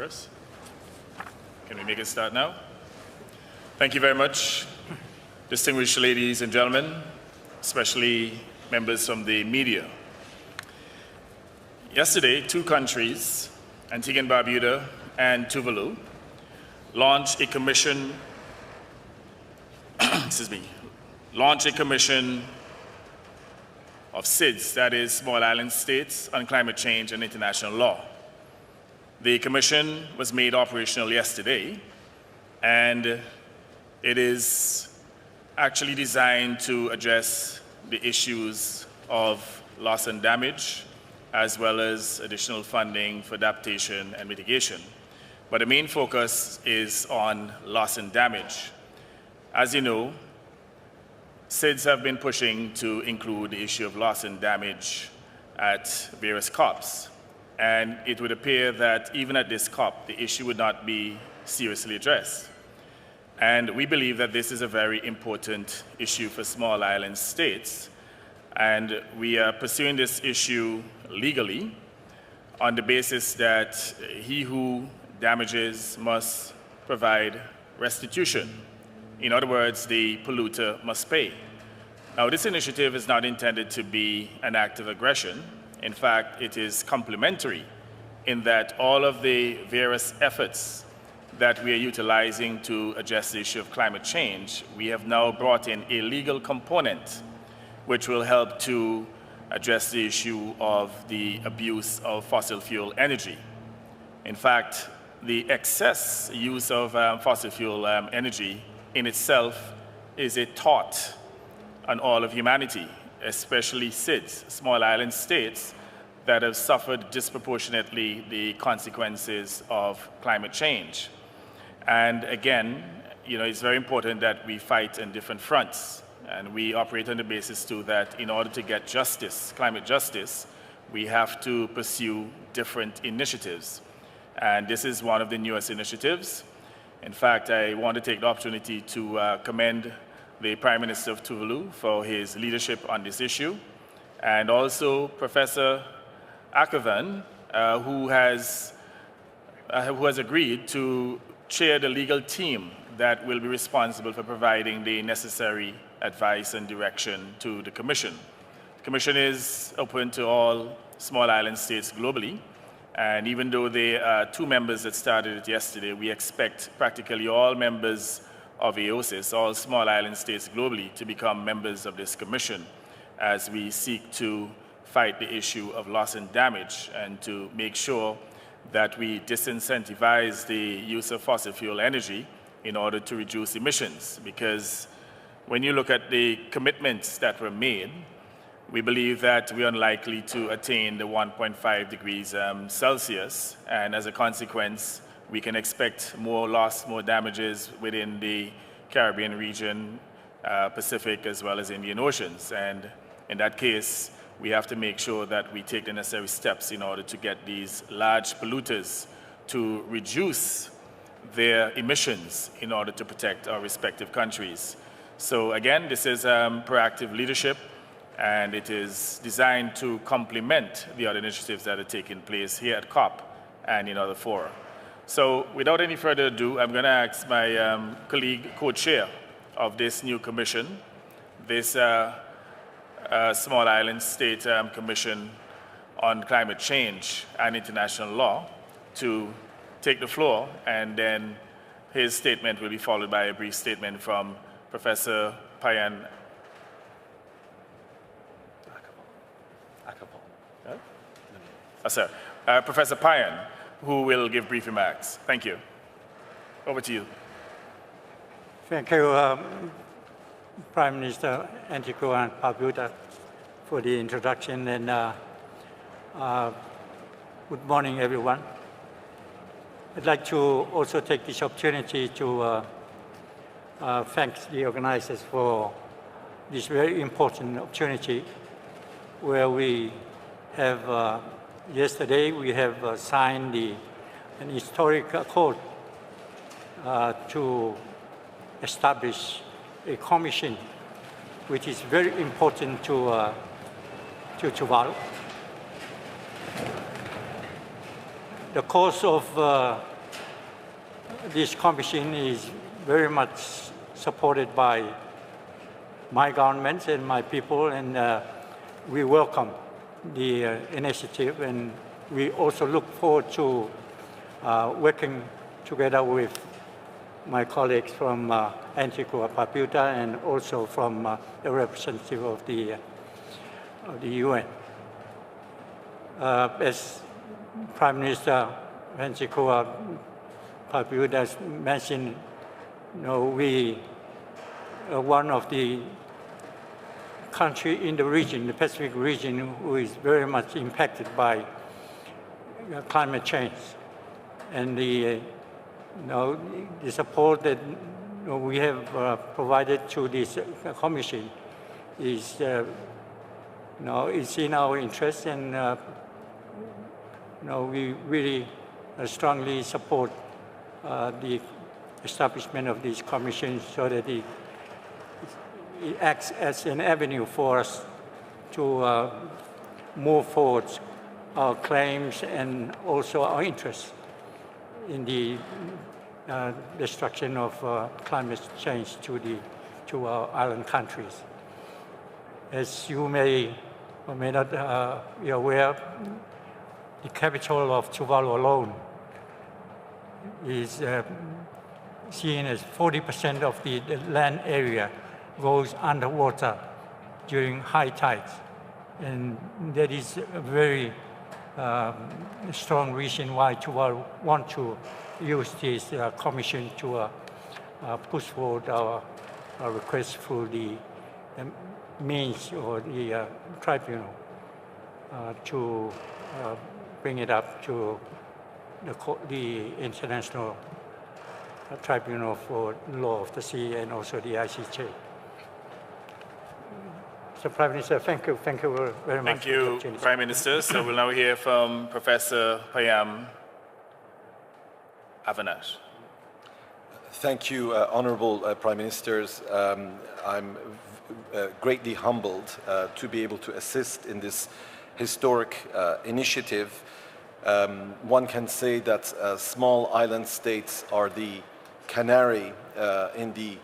first. Can we make it start now? Thank you very much, distinguished ladies and gentlemen, especially members from the media. Yesterday, two countries, Antigua and Barbuda and Tuvalu, launched a commission of SIDS, that is Small Island States, on climate change and international law. The commission was made operational yesterday, and it is actually designed to address the issues of loss and damage, as well as additional funding for adaptation and mitigation. But the main focus is on loss and damage. As you know, SIDS have been pushing to include the issue of loss and damage at various COPs. And it would appear that even at this COP, the issue would not be seriously addressed. And we believe that this is a very important issue for small island states. And we are pursuing this issue legally on the basis that he who damages must provide restitution. In other words, the polluter must pay. Now, this initiative is not intended to be an act of aggression. In fact, it is complementary in that all of the various efforts that we are utilizing to address the issue of climate change, we have now brought in a legal component which will help to address the issue of the abuse of fossil fuel energy. In fact, the excess use of fossil fuel energy in itself is a taunt on all of humanity, especially SIDS, small island states, that have suffered disproportionately the consequences of climate change. And again, it's very important that we fight on different fronts. And we operate on the basis too that in order to get justice, climate justice, we have to pursue different initiatives. And this is one of the newest initiatives. In fact, I want to take the opportunity to commend the Prime Minister of Tuvalu for his leadership on this issue, and also Professor Akavan, who has agreed to chair the legal team that will be responsible for providing the necessary advice and direction to the Commission. The Commission is open to all small island states globally. And even though there are two members that started it yesterday, we expect practically all members of AOSIS, all small island states globally, to become members of this commission as we seek to fight the issue of loss and damage and to make sure that we disincentivize the use of fossil fuel energy in order to reduce emissions. Because when you look at the commitments that were made, we believe that we are unlikely to attain the 1.5 degrees Celsius, and as a consequence, we can expect more loss, more damages within the Caribbean region, Pacific, as well as Indian Oceans. And in that case, we have to make sure that we take the necessary steps in order to get these large polluters to reduce their emissions in order to protect our respective countries. So again, this is proactive leadership, and it is designed to complement the other initiatives that are taking place here at COP and in other fora. So without any further ado, I'm going to ask my colleague, co-chair of this new commission, this Small Island State Commission on Climate Change and International Law, to take the floor, and then his statement will be followed by a brief statement from Professor Payan. Professor Payan, who will give brief remarks. Thank you. Over to you. Thank you, Prime Minister Antigua and Barbuda, for the introduction, and good morning, everyone. I'd like to also take this opportunity to thank the organizers for this very important opportunity, where we have yesterday we have signed an historic accord to establish a commission which is very important to Tuvalu. The cause of this commission is very much supported by my government and my people, and we welcome the initiative, and we also look forward to working together with my colleagues from Antigua, Barbuda, and also from the representative of the UN. As Prime Minister of Antigua, Barbuda mentioned, we are one of the country in the region, the Pacific region, who is very much impacted by climate change. And the support that we have provided to this commission is, it's in our interest, and we really strongly support the establishment of this commission so that it acts as an avenue for us to move forward our claims and also our interests in the destruction of climate change to our island countries. As you may or may not be aware, the capital of Tuvalu alone is seen as 40% of the land area goes underwater during high tides. And that is a very strong reason why Tuvalu want to use this commission to push forward our request for the means or the tribunal to bring it up to the International Tribunal for Law of the Sea and also the ICJ. So, Prime Minister, thank you very much. Thank you, Prime Minister. So we'll now hear from Professor Payam Avanash. Thank you, Honourable Prime Ministers. I'm greatly humbled to be able to assist in this historic initiative. One can say that small island states are the canary in the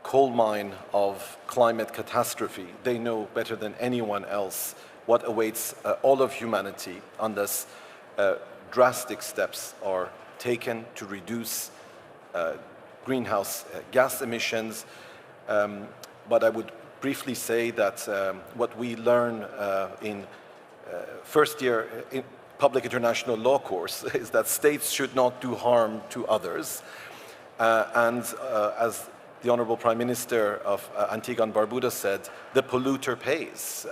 coal mine of climate catastrophe. They know better than anyone else what awaits all of humanity unless drastic steps are taken to reduce greenhouse gas emissions. But I would briefly say that what we learn in first year in public international law course is that states should not do harm to others. As the Honourable Prime Minister of Antigua and Barbuda said, the polluter pays.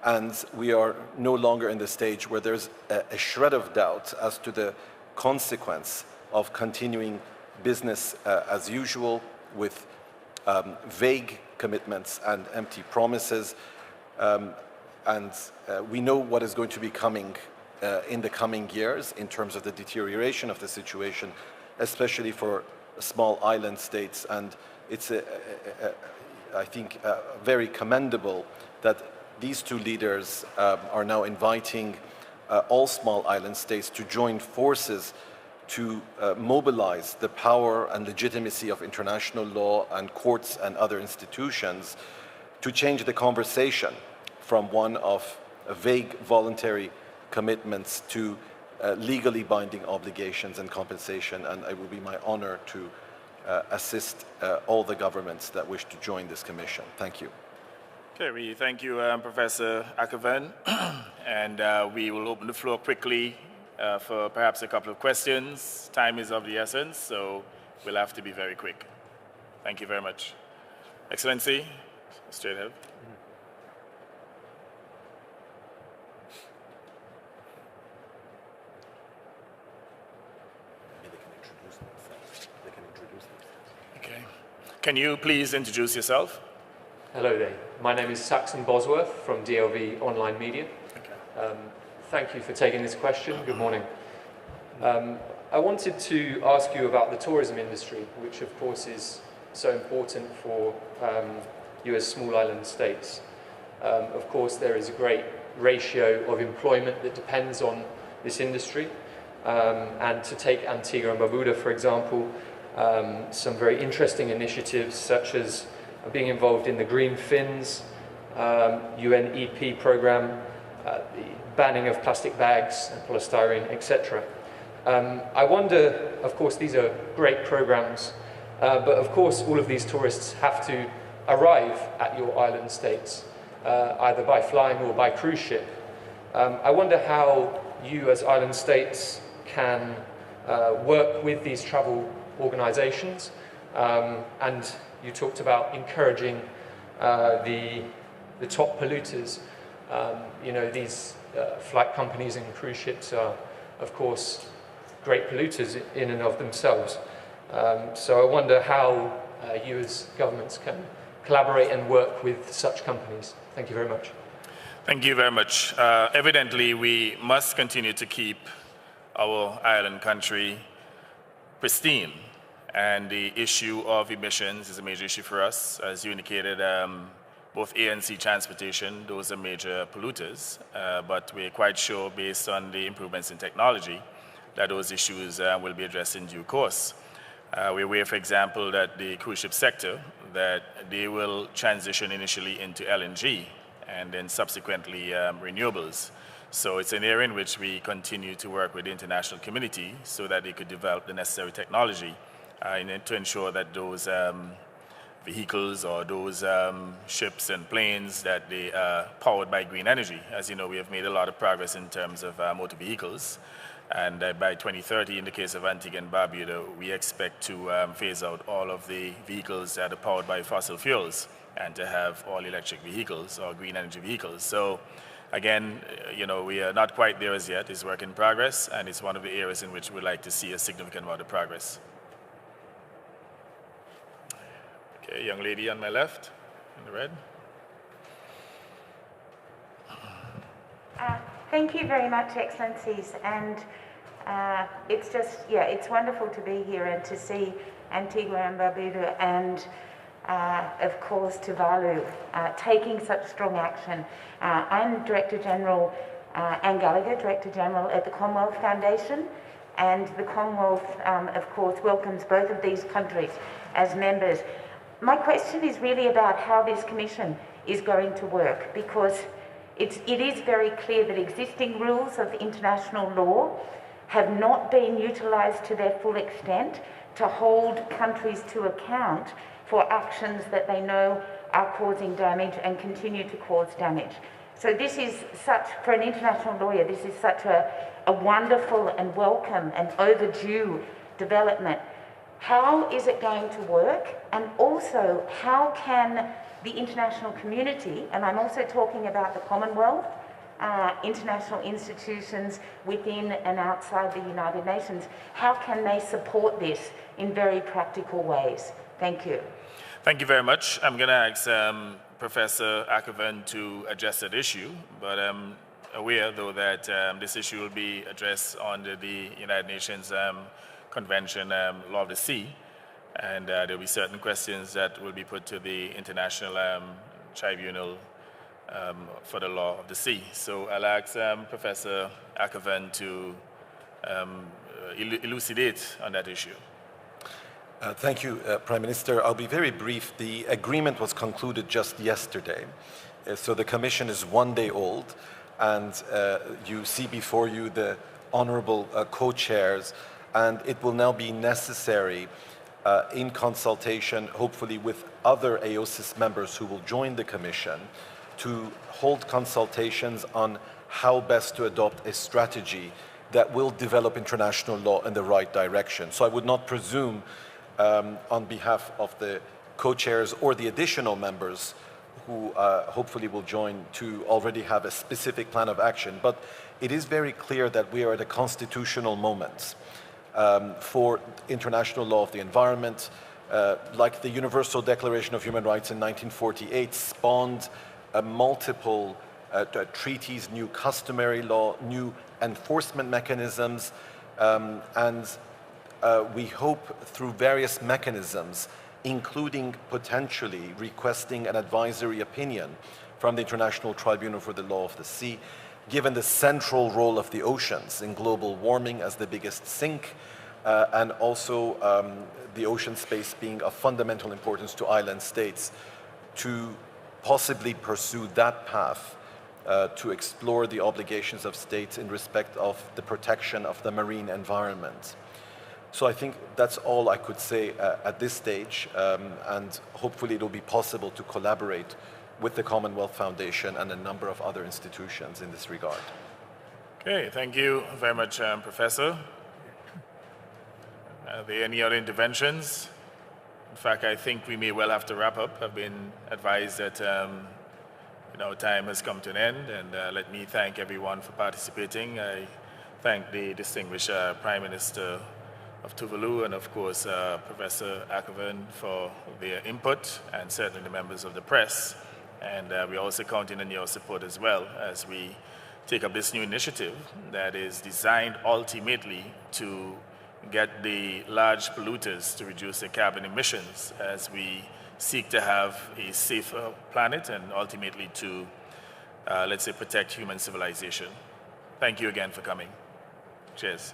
And we are no longer in the stage where there's a shred of doubt as to the consequence of continuing business as usual with vague commitments and empty promises. We know what is going to be coming in the coming years in terms of the deterioration of the situation, especially for small island states. And it's, I think, very commendable that these two leaders are now inviting all small island states to join forces to mobilize the power and legitimacy of international law and courts and other institutions to change the conversation from one of vague voluntary commitments to legally binding obligations and compensation. And it will be my honor to assist all the governments that wish to join this commission. Thank you. Okay, we thank you, Professor Akavan. And we will open the floor quickly for perhaps a couple of questions. Time is of the essence, so we'll have to be very quick. Thank you very much. Excellency, straight ahead. Okay. Can you please introduce yourself? Hello there. My name is Saxon Bosworth from DLV Online Media. Okay. Thank you for taking this question. Good morning. I wanted to ask you about the tourism industry, which of course is so important for you as small island states. Of course, there is a great ratio of employment that depends on this industry. And to take Antigua and Barbuda, for example, some very interesting initiatives such as being involved in the Green Fins, UNEP program, the banning of plastic bags and polystyrene, etc. I wonder, of course, these are great programs, but of course all of these tourists have to arrive at your island states, either by flying or by cruise ship. I wonder how you as island states can work with these travel organizations, and you talked about encouraging the top polluters. You know, these flight companies and cruise ships are, of course, great polluters in and of themselves. So I wonder how you as governments can collaborate and work with such companies. Thank you very much. Thank you very much. Evidently, we must continue to keep our island country pristine. And the issue of emissions is a major issue for us. As you indicated, both air and sea transportation, those are major polluters. But we're quite sure, based on the improvements in technology, that those issues will be addressed in due course. We're aware, for example, that the cruise ship sector, that they will transition initially into LNG and then subsequently renewables. So it's an area in which we continue to work with the international community so that they could develop the necessary technology to ensure that those vehicles or those ships and planes, that they are powered by green energy. As you know, we have made a lot of progress in terms of motor vehicles. And by 2030, in the case of Antigua and Barbuda, we expect to phase out all of the vehicles that are powered by fossil fuels and to have all electric vehicles or green energy vehicles. So again, you know, we are not quite there as yet. It's work in progress, and it's one of the areas in which we'd like to see a significant amount of progress. Okay, young lady on my left, in the red. Thank you very much, Excellencies, and it's just, yeah, it's wonderful to be here and to see Antigua and Barbuda and, of course, Tuvalu taking such strong action. I'm Director General Anne Gallagher, Director General at the Commonwealth Foundation, and the Commonwealth, of course, welcomes both of these countries as members. My question is really about how this commission is going to work, because it is very clear that existing rules of international law have not been utilised to their full extent to hold countries to account for actions that they know are causing damage and continue to cause damage. So this is such, for an international lawyer, this is such a wonderful and welcome and overdue development. How is it going to work? And also, how can the international community, and I'm also talking about the Commonwealth, international institutions within and outside the United Nations, how can they support this in very practical ways? Thank you. Thank you very much. I'm going to ask Professor Ackerman to address that issue, but I'm aware, though, that this issue will be addressed under the United Nations Convention Law of the Sea. And there will be certain questions that will be put to the International Tribunal for the Law of the Sea. So I'll ask Professor Ackerman to elucidate on that issue. Thank you, Prime Minister. I'll be very brief. The agreement was concluded just yesterday. So the Commission is 1 day old, and you see before you the honorable co-chairs, and it will now be necessary in consultation, hopefully with other AOSIS members who will join the Commission, to hold consultations on how best to adopt a strategy that will develop international law in the right direction. So I would not presume on behalf of the co-chairs or the additional members who hopefully will join to already have a specific plan of action. But it is very clear that we are at a constitutional moment. For international law of the environment, like the Universal Declaration of Human Rights in 1948 spawned multiple treaties, new customary law, new enforcement mechanisms, and we hope through various mechanisms, including potentially requesting an advisory opinion from the International Tribunal for the Law of the Sea, given the central role of the oceans in global warming as the biggest sink, and also the ocean space being of fundamental importance to island states, to possibly pursue that path to explore the obligations of states in respect of the protection of the marine environment. So I think that's all I could say at this stage, and hopefully it will be possible to collaborate with the Commonwealth Foundation and a number of other institutions in this regard. Okay, thank you very much, Professor. Are there any other interventions? In fact, I think we may well have to wrap up. I've been advised that time has come to an end, and let me thank everyone for participating. I thank the distinguished Prime Minister of Tuvalu and, of course, Professor Ackerman for their input, and certainly the members of the press. And we're also counting on your support as well as we take up this new initiative that is designed ultimately to get the large polluters to reduce their carbon emissions as we seek to have a safer planet and ultimately to, let's say, protect human civilization. Thank you again for coming. Cheers.